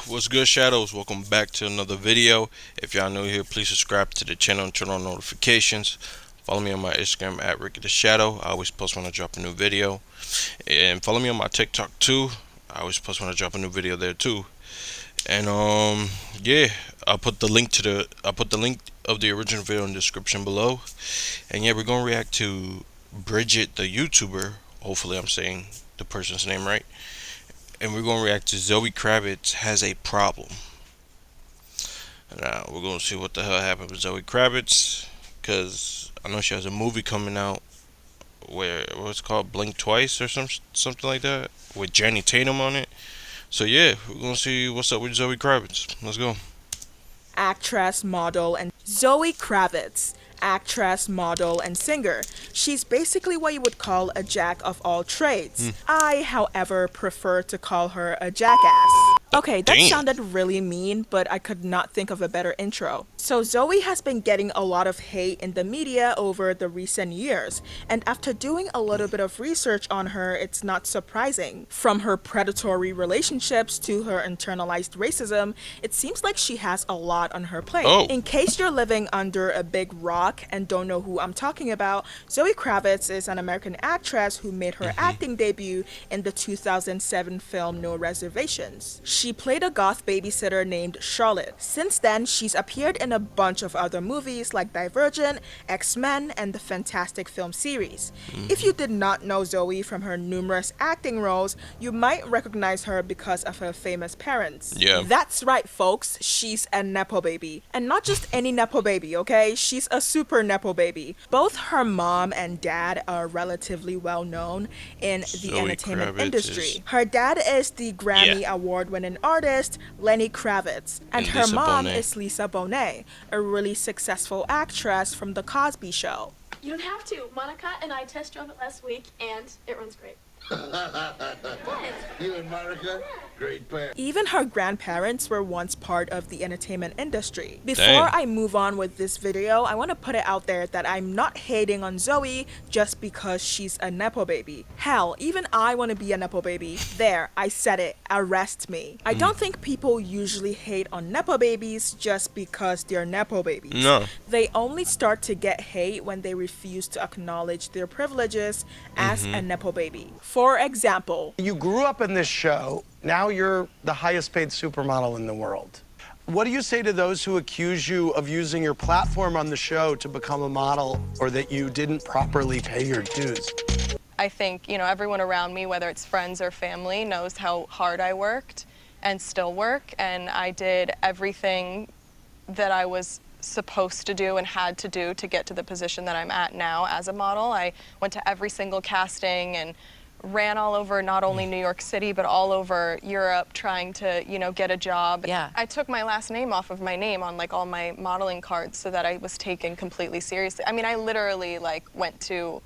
What's good, Shadows? Welcome back to another video. If y'all new here, please subscribe to the channel and turn on notifications. Follow me on my Instagram at Ricky the Shadow. I always post when I drop a new video. And follow me on my TikTok too. I always post when I drop a new video there too. And yeah, I'll put the link of the original video in the description below. And yeah, we're gonna react to Bridget the YouTuber. Hopefully I'm saying the person's name right. And we're gonna react to Zoe Kravitz has a problem. Now we're gonna see what the hell happened with Zoe Kravitz, cause I know she has a movie coming out where what's called Blink Twice or something like that with Jenny Tatum on it. So yeah, we're gonna see what's up with Zoe Kravitz. Let's go. Actress, model, and Zoe Kravitz, actress, model, and singer. She's basically what you would call a jack of all trades. I, however, prefer to call her a jackass. Okay, that Damn. sounded really mean, but I could not think of a better intro. So Zoe has been getting a lot of hate in the media over the recent years, and after doing a little bit of research on her, it's not surprising. From her predatory relationships to her internalized racism, it seems like she has a lot on her plate. Oh. In case you're living under a big rock and don't know who I'm talking about, Zoe Kravitz is an American actress who made her acting debut in the 2007 film No Reservations. She played a goth babysitter named Charlotte. Since then, she's appeared in a bunch of other movies like Divergent, X-Men, and the Fantastic Film series. If you did not know Zoe from her numerous acting roles, you might recognize her because of her famous parents. Yeah. That's right, folks. She's a Nepo baby. And not just any Nepo baby, okay? She's a super Nepo baby. Both her mom and dad are relatively well known in the Zoe entertainment Kravitz industry. is- Her dad is the Grammy Award-winning artist Lenny Kravitz, and And her Lisa mom Bonet. is Lisa Bonet, a really successful actress from The Cosby Show. You don't have to. Monica and I test drove it last week, and it runs great. You and Monica, great pair. Even her grandparents were once part of the entertainment industry. Before Dang. I move on with this video, I want to put it out there that I'm not hating on Zoe just because she's a Nepo baby. Hell, even I want to be a Nepo baby. There, I said it. Arrest me. I don't think people usually hate on Nepo babies just because they're Nepo babies. No. They only start to get hate when they refuse to acknowledge their privileges as a Nepo baby. For example, You grew up in this show. Now you're the highest paid supermodel in the world. What do you say to those who accuse you of using your platform on the show to become a model or that you didn't properly pay your dues? I think, everyone around me, whether it's friends or family, knows how hard I worked and still work. And I did everything that I was supposed to do and had to do to get to the position that I'm at now as a model. I went to every single casting and ran all over not only New York City, but all over Europe trying to, get a job. Yeah. I took my last name off of my name on all my modeling cards so that I was taken completely seriously. I mean, I literally went to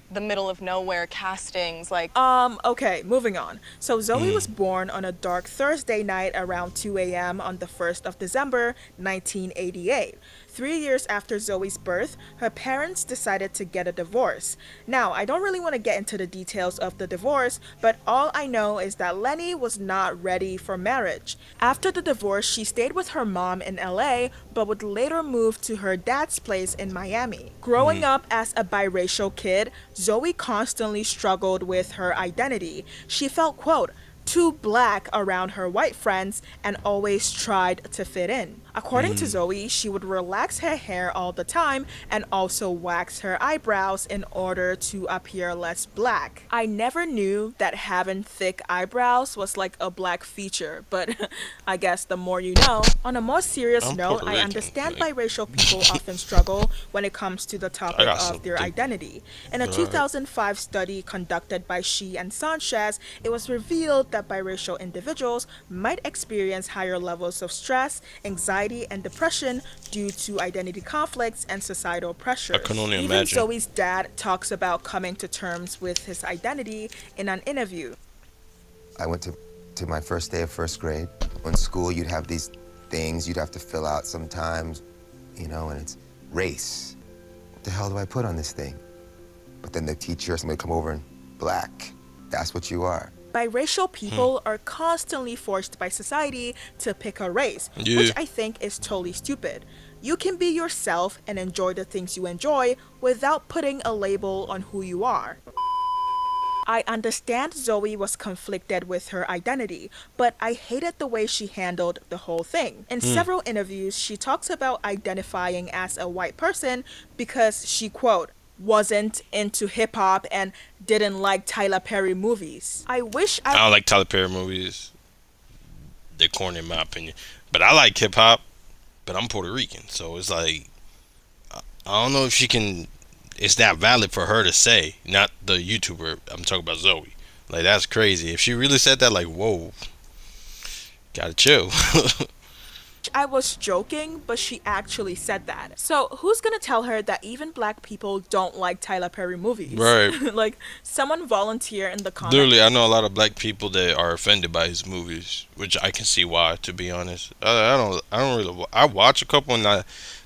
the middle of nowhere castings, okay, moving on. So Zoe was born on a dark Thursday night around 2 a.m. on the 1st of December, 1988. 3 years after Zoe's birth, her parents decided to get a divorce. Now, I don't really want to get into the details of the divorce, but all I know is that Lenny was not ready for marriage. After the divorce, she stayed with her mom in LA, but would later move to her dad's place in Miami. Growing up as a biracial kid, Zoe constantly struggled with her identity. She felt, quote, too black around her white friends and always tried to fit in. According to Zoe, she would relax her hair all the time and also wax her eyebrows in order to appear less black. I never knew that having thick eyebrows was like a black feature, but I guess the more you know. On a more serious I'm note, Puerto I Rican, understand like- biracial people often struggle when it comes to the topic got of their something. identity. In a 2005 study conducted by She and Sanchez, it was revealed that biracial individuals might experience higher levels of stress, anxiety, and depression due to identity conflicts and societal pressures. I can only Even imagine. Zoe's dad talks about coming to terms with his identity in an interview. I went to my first day of first grade. In school, you'd have these things you'd have to fill out sometimes, and it's race. What the hell do I put on this thing? But then the teacher, somebody come over and black. That's what you are. Biracial people are constantly forced by society to pick a race, Yeah. which I think is totally stupid. You can be yourself and enjoy the things you enjoy without putting a label on who you are. I understand Zoe was conflicted with her identity, but I hated the way she handled the whole thing. In several interviews, she talks about identifying as a white person because she, quote, wasn't into hip hop and didn't like Tyler Perry movies. I wish I don't like Tyler Perry movies. They're corny in my opinion. But I like hip hop. But I'm Puerto Rican, so it's like I don't know if she can. It's that valid for her to say, not the YouTuber. I'm talking about Zoe. Like that's crazy. If she really said that, like whoa, gotta chill. I was joking, but she actually said that. So who's gonna tell her that even black people don't like Tyler Perry movies? Right. Like, someone volunteer in the comments. Literally, I know a lot of black people that are offended by his movies, which I can see why. To be honest, I don't. I don't really. I watch a couple, and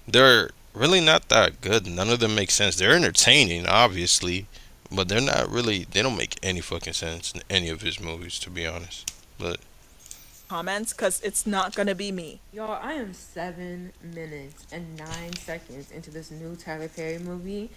they're really not that good. None of them make sense. They're entertaining, obviously, but they're not really. They don't make any fucking sense in any of his movies, to be honest. But Comments, because it's not gonna be me. Y'all, I am 7 minutes and 9 seconds into this new Tyler Perry movie,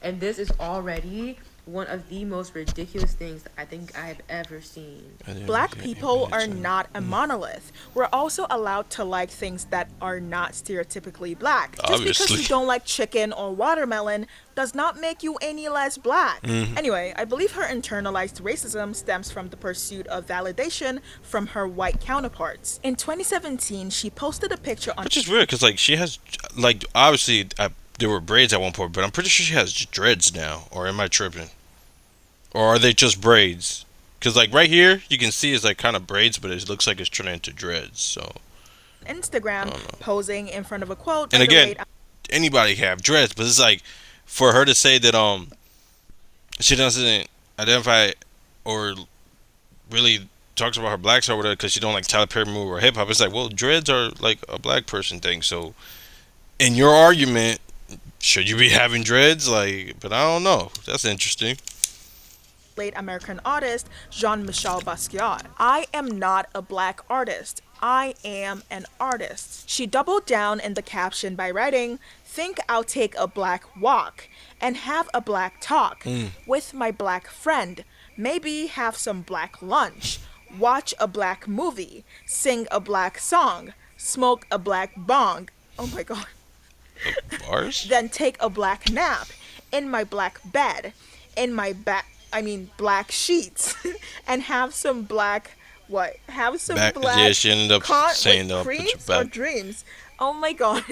and this is already one of the most ridiculous things that I think I have ever seen. Black people are not a monolith. We're also allowed to like things that are not stereotypically black. Just because Obviously. you don't like chicken or watermelon does not make you any less black. Anyway, I believe her internalized racism stems from the pursuit of validation from her white counterparts. In 2017, she posted a picture on which is weird, cause like she has, like obviously there were braids at one point, but I'm pretty sure she has dreads now. Or am I tripping? Or are they just braids? Cause like right here, you can see it's like kind of braids, but it looks like it's turning into dreads. So Instagram, posing in front of a quote. and by the again, late anybody can have dreads, but it's like for her to say that she doesn't identify or really talks about her blacks or whatever because she don't like Tyler Perry movie or hip hop. It's like, well, dreads are like a black person thing. So in your argument, should you be having dreads? Like, but I don't know. That's interesting. late American artist Jean-Michel Basquiat. I am not a black artist. I am an artist. She doubled down in the caption by writing, "Think I'll take a black walk and have a black talk with my black friend. Maybe have some black lunch. Watch a black movie. Sing a black song. Smoke a black bong." Oh my god. Bars? Then take a black nap in my black bed, in my black sheets, and have some black what? Have some black. Yeah, she ended up saying put your creams or back. dreams. Oh my god.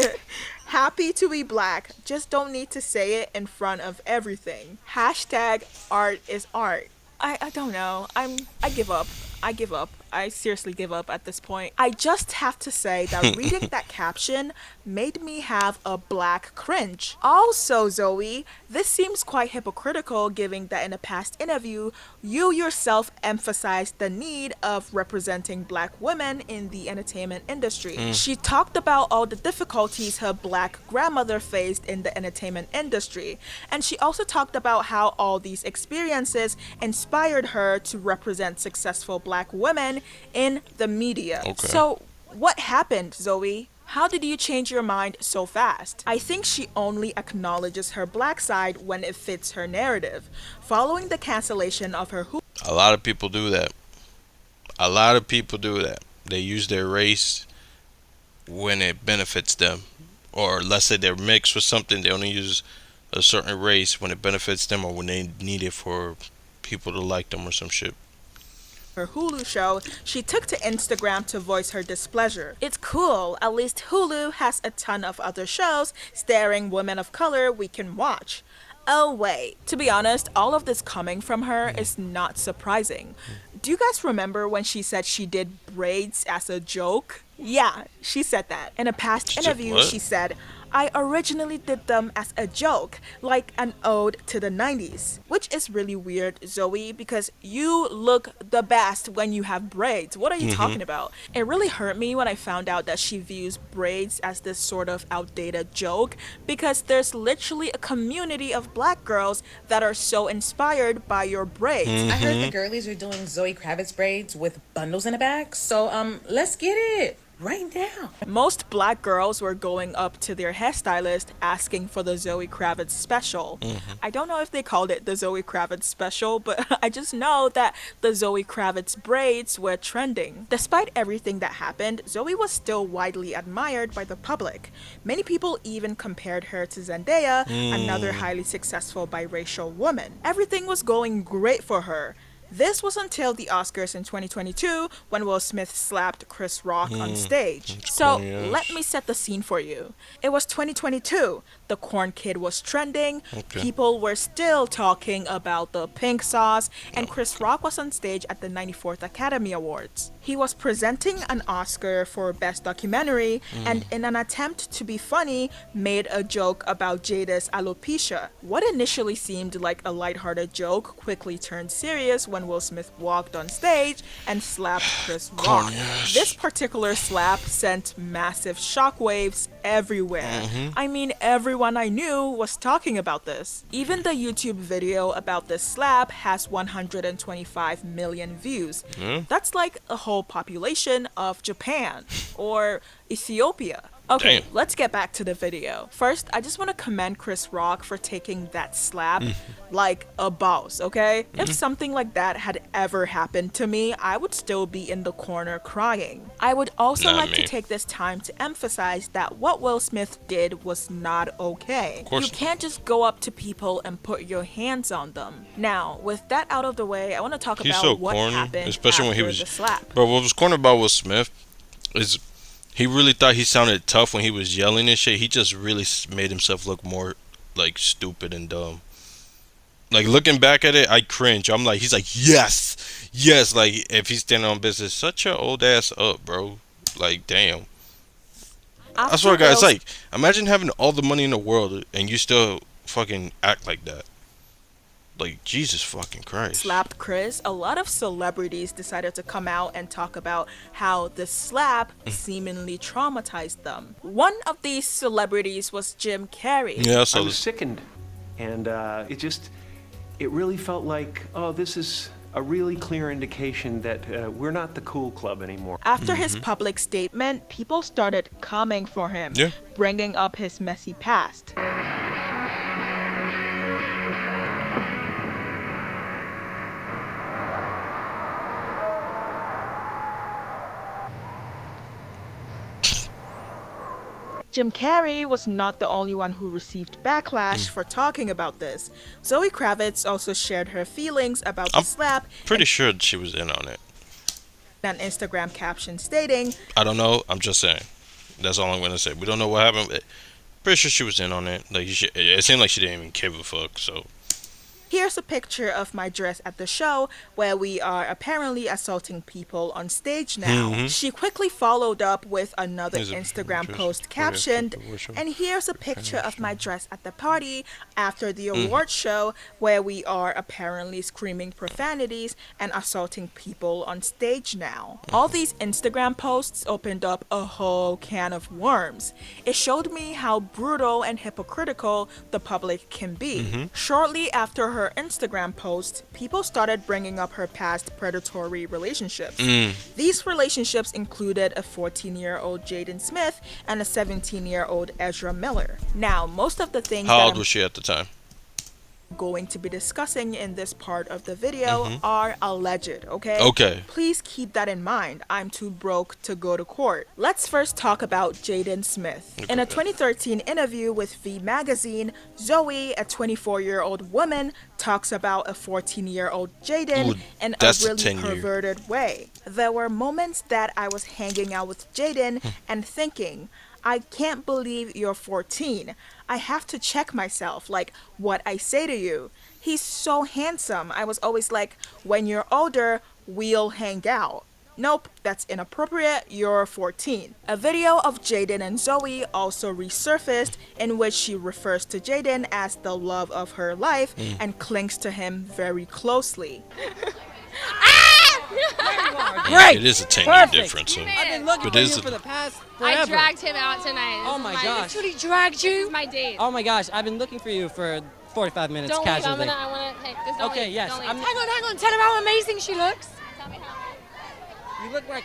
Happy to be black. Just don't need to say it in front of everything. Hashtag art is art. I don't know. I give up. I give up. I seriously give up at this point. I just have to say that reading that caption made me have a black cringe. Also, Zoe, this seems quite hypocritical given that in a past interview, you yourself emphasized the need of representing black women in the entertainment industry. She talked about all the difficulties her black grandmother faced in the entertainment industry, and she also talked about how all these experiences inspired her to represent successful black women in the media. Okay. So, what happened, Zoe? How did you change your mind so fast? I think she only acknowledges her black side when it fits her narrative. Following the cancellation of her A lot of people do that. A lot of people do that. They use their race when it benefits them. Or let's say they're mixed with something, they only use a certain race when it benefits them or when they need it for people to like them or some shit. her Hulu show, she took to Instagram to voice her displeasure. It's cool, at least Hulu has a ton of other shows starring women of color we can watch. Oh wait, to be honest, all of this coming from her is not surprising. Do you guys remember when she said she did braids as a joke? Yeah, she said that. In a past She said interview, what? she said, I originally did them as a joke, like an ode to the 90s. Which is really weird, Zoe, because you look the best when you have braids. What are you talking about? It really hurt me when I found out that she views braids as this sort of outdated joke, because there's literally a community of black girls that are so inspired by your braids. I heard the girlies are doing Zoe Kravitz braids with bundles in the back. So let's get it right now. Most black girls were going up to their hairstylist asking for the Zoe Kravitz special. I don't know if they called it the Zoe Kravitz special, but I just know that the Zoe Kravitz braids were trending. Despite everything that happened, Zoe was still widely admired by the public. Many people even compared her to Zendaya, another highly successful biracial woman. Everything was going great for her. This was until the Oscars in 2022 when Will Smith slapped Chris Rock on stage. So let me set the scene for you. It was 2022. The Corn Kid was trending. People were still talking about the pink sauce, and Chris Rock was on stage at the 94th Academy Awards. He was presenting an Oscar for Best Documentary, and in an attempt to be funny, made a joke about Jada's alopecia. What initially seemed like a lighthearted joke quickly turned serious when Will Smith walked on stage and slapped Chris Rock. This particular slap sent massive shockwaves everywhere. I mean, everyone I knew was talking about this. Even the YouTube video about this slap has 125 million views. That's like a whole population of Japan or Ethiopia. Okay, let's get back to the video. First, I just want to commend Chris Rock for taking that slap like a boss, okay? If something like that had ever happened to me, I would still be in the corner crying. I would also like to take this time to emphasize that what Will Smith did was not okay. You can't just go up to people and put your hands on them. Now, with that out of the way, I want to talk about what happened especially when he after was the slap. Bro, what was corny about Will Smith is he really thought he sounded tough when he was yelling and shit. He just really made himself look more like stupid and dumb. Like looking back at it, I cringe. I'm like, he's like, yes, like if he's standing on business, shut your old ass up, bro. Like, damn. I swear, guys, like, imagine having all the money in the world and you still fucking act like that. Like, Jesus fucking Christ. Slapped Chris, a lot of celebrities decided to come out and talk about how the slap seemingly traumatized them. One of these celebrities was Jim Carrey. Yeah, I was sickened, and it really felt like, oh, this is a really clear indication that we're not the cool club anymore. After his public statement, people started coming for him, bringing up his messy past. Jim Carrey was not the only one who received backlash for talking about this. Zoe Kravitz also shared her feelings about the slap. Pretty sure she was in on it. An Instagram caption stating, I don't know, I'm just saying. That's all I'm gonna say. We don't know what happened, but pretty sure she was in on it. Like, it seemed like she didn't even give a fuck, so. Here's a picture of my dress at the show where we are apparently assaulting people on stage now. She quickly followed up with another Instagram post captioned, and here's a picture of my dress at the party after the award show where we are apparently screaming profanities and assaulting people on stage now. All these Instagram posts opened up a whole can of worms. It showed me how brutal and hypocritical the public can be. Shortly after her Instagram post, people started bringing up her past predatory relationships. These relationships included a 14-year-old Jaden Smith and a 17-year-old Ezra Miller. Now, most of the things How old was she at the time? Going to be discussing in this part of the video are alleged, okay? Okay. Please keep that in mind. I'm too broke to go to court. Let's first talk about Jaden Smith. In a 2013 interview with V Magazine, Zoe, a 24-year-old woman, talks about a 14-year-old Jaden in a really perverted way. There were moments that I was hanging out with Jaden and thinking, I can't believe you're 14. I have to check myself, like what I say to you. He's so handsome. I was always like, when you're older, we'll hang out. Nope, that's inappropriate, you're 14. A video of Jaden and Zoe also resurfaced in which she refers to Jaden as the love of her life and clings to him very closely. It is a 10-year difference. So. I've been looking for you for the past forever. I dragged him out tonight. Oh my gosh. He dragged you? This is my date. Oh my gosh, I've been looking for you for 45 minutes Don't leave. casually. I wanna. Hey, just don't Okay, leave. yes, Don't leave. I'm- Hang on. Tell him how amazing she looks. Tell me how. You look like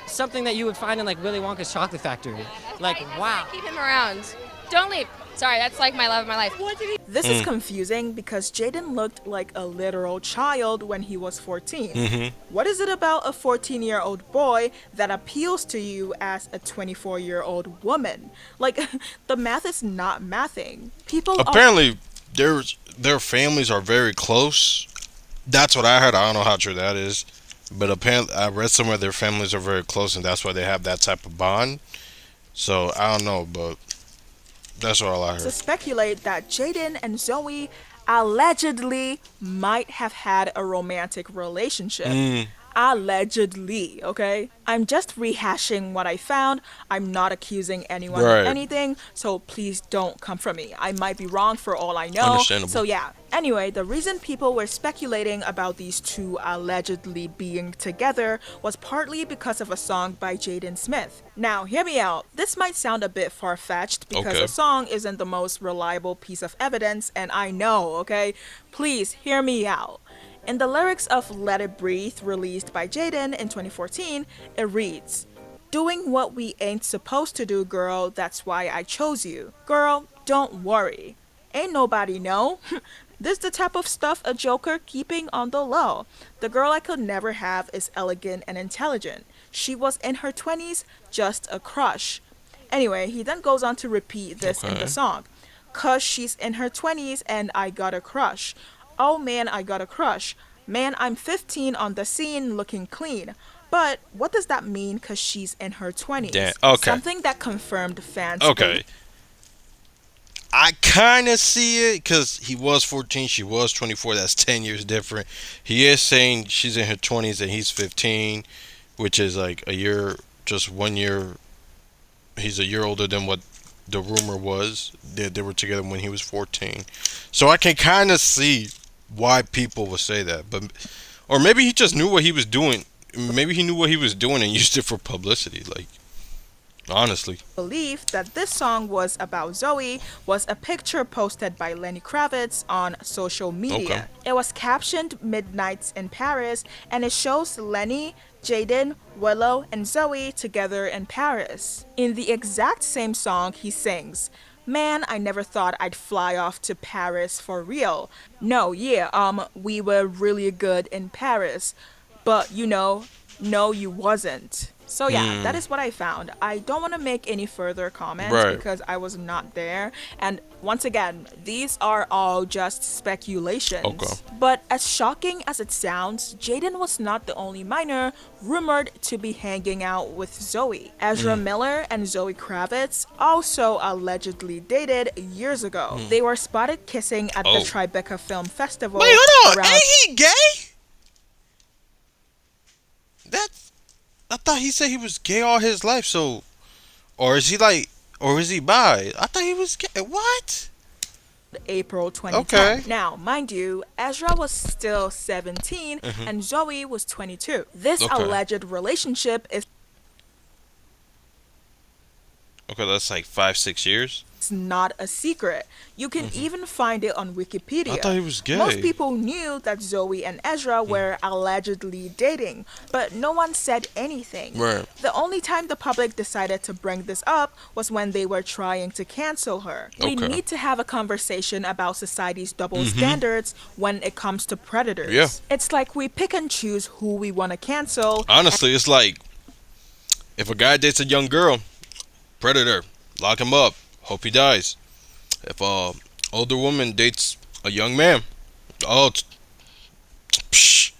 something that you would find in like Willy Wonka's chocolate factory. Like, Right, that's wow. why I keep him around. Don't leave. Sorry, that's like my love of my life. What did he? This is confusing because Jaden looked like a literal child when he was 14. What is it about a 14-year-old boy that appeals to you as a 24-year-old woman? Like, the math is not mathing. People Apparently, their families are very close. That's what I heard. I don't know how true that is, but apparently, I read somewhere their families are very close, and that's why they have that type of bond. So I don't know, but that's all I to heard. speculate that Jaden and Zoe allegedly might have had a romantic relationship. Allegedly, okay? I'm just rehashing what I found. I'm not accusing anyone Right. of anything, so please don't come for me. I might be wrong for all I know. Understandable. So yeah. Anyway, the reason people were speculating about these two allegedly being together was partly because of a song by Jaden Smith. Now, hear me out. This might sound a bit far-fetched because Okay. a song isn't the most reliable piece of evidence, and I know, okay? Please hear me out. In the lyrics of Let It Breathe, released by Jaden in 2014, it reads, "Doing what we ain't supposed to do, girl, that's why I chose you. Girl, don't worry. Ain't nobody know. This the type of stuff a joker keeping on the low. The girl I could never have is elegant and intelligent. She was in her 20s, just a crush." Anyway, he then goes on to repeat this in Okay. the song. "'Cause she's in her 20s and I got a crush. Oh man, I got a crush. Man, I'm 15 on the scene looking clean. But what does that mean 'cause she's in her 20s? Damn, okay. Something that confirmed fans. Okay. I kind of see it because he was 14, she was 24. That's 10 years different. He is saying she's in her 20s and he's 15, which is like a year, just 1 year. He's a year older than what the rumor was. They were together when he was 14. So I can kind of see why people would say that. But or maybe he just knew what he was doing. Maybe he knew what he was doing and used it for publicity. Like, honestly. Belief that this song was about Zoe was a picture posted by Lenny Kravitz on social media. Okay. It was captioned "Midnights in Paris" and it shows Lenny, Jaden, Willow, and Zoe together in Paris. In the exact same song, he sings, "Man, I never thought I'd fly off to Paris for real. No, yeah, we were really good in Paris. But, no, you wasn't." So yeah, that is what I found. I don't want to make any further comments Right. because I was not there. And once again, these are all just speculations. Okay. But as shocking as it sounds, Jaden was not the only minor rumored to be hanging out with Zoe. Ezra Miller and Zoe Kravitz also allegedly dated years ago. They were spotted kissing at Oh. the Tribeca Film Festival. Wait, hold on. around- Ain't he gay? I thought he said he was gay all his life. So, or is he bi? I thought he was gay. What? April 2010. Okay. Now, mind you, Ezra was still 17 and Zoe was 22. This Okay. alleged relationship is Okay, that's like 5-6 years. not a secret. You can even find it on Wikipedia. I thought he was gay. Most people knew that Zoe and Ezra were allegedly dating, but no one said anything. Right. The only time the public decided to bring this up was when they were trying to cancel her. We Okay. need to have a conversation about society's double standards when it comes to predators. Yeah. It's like we pick and choose who we want to cancel. Honestly, it's like if a guy dates a young girl, predator, lock him up. Hope he dies. If a older woman dates a young man, psh.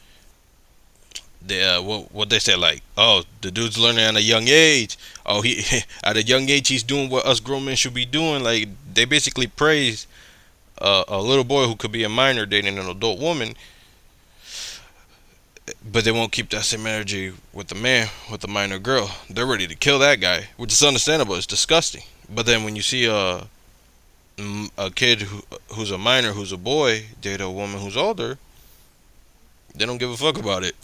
What they say, like, oh, the dude's learning at a young age. Oh, he at a young age he's doing what us grown men should be doing. Like, they basically praise a little boy who could be a minor dating an adult woman. but they won't keep that same energy with the man, with the minor girl. They're ready to kill that guy, which is understandable. It's disgusting. But then when you see a kid who's a minor, who's a boy, date a woman who's older, they don't give a fuck about it.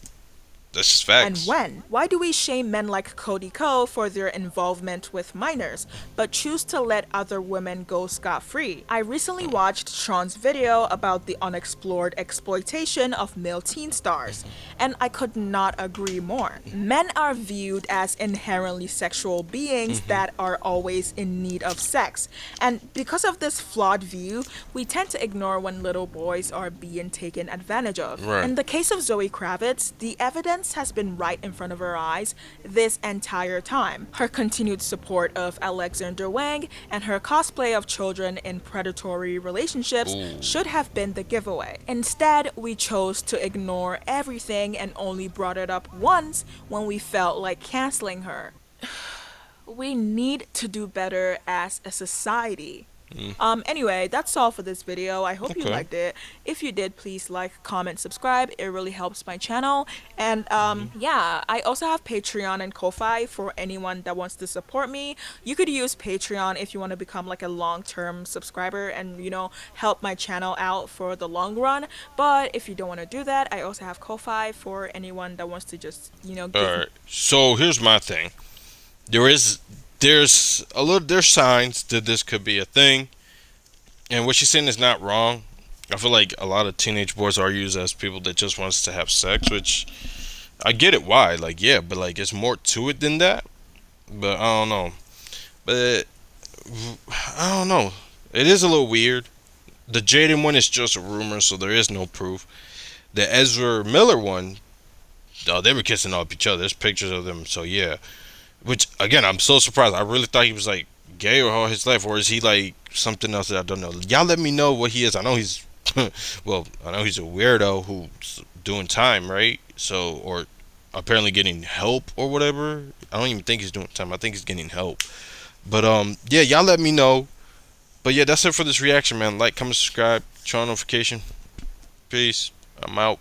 That's just And facts. when? Why do we shame men like Cody Ko for their involvement with minors, but choose to let other women go scot-free? I recently watched Sean's video about the unexplored exploitation of male teen stars, and I could not agree more. Men are viewed as inherently sexual beings that are always in need of sex, and because of this flawed view, we tend to ignore when little boys are being taken advantage of. Right. In the case of Zoe Kravitz, the evidence has been right in front of her eyes this entire time. Her continued support of Alexander Wang and her cosplay of children in predatory relationships should have been the giveaway. Instead, we chose to ignore everything and only brought it up once when we felt like canceling her. We need to do better as a society. Anyway, that's all for this video. I hope you Okay. liked it. If you did, please like, comment, subscribe. It really helps my channel. And yeah, I also have Patreon and Ko-Fi for anyone that wants to support me. You could use Patreon if you want to become like a long-term subscriber and, you know, help my channel out for the long run. But if you don't want to do that, I also have Ko-Fi for anyone that wants to just, you know, give Alright. So here's my thing. There's signs that this could be a thing. And what she's saying is not wrong. I feel like a lot of teenage boys are used as people that just wants to have sex, which I get it why. Like, yeah, but like it's more to it than that. But I don't know. But I don't know. It is a little weird. The Jaden one is just a rumor, so there is no proof. The Ezra Miller one, oh, they were kissing up each other. There's pictures of them, so yeah. Which again, I'm so surprised. I really thought he was like gay or all his life, or is he like something else that I don't know? Y'all let me know what he is. I know he's, well, I know he's a weirdo who's doing time, right? So, or apparently getting help or whatever. I don't even think he's doing time. I think he's getting help. But yeah, y'all let me know. But yeah, that's it for this reaction, man. Like, comment, subscribe, turn on notification. Peace. I'm out.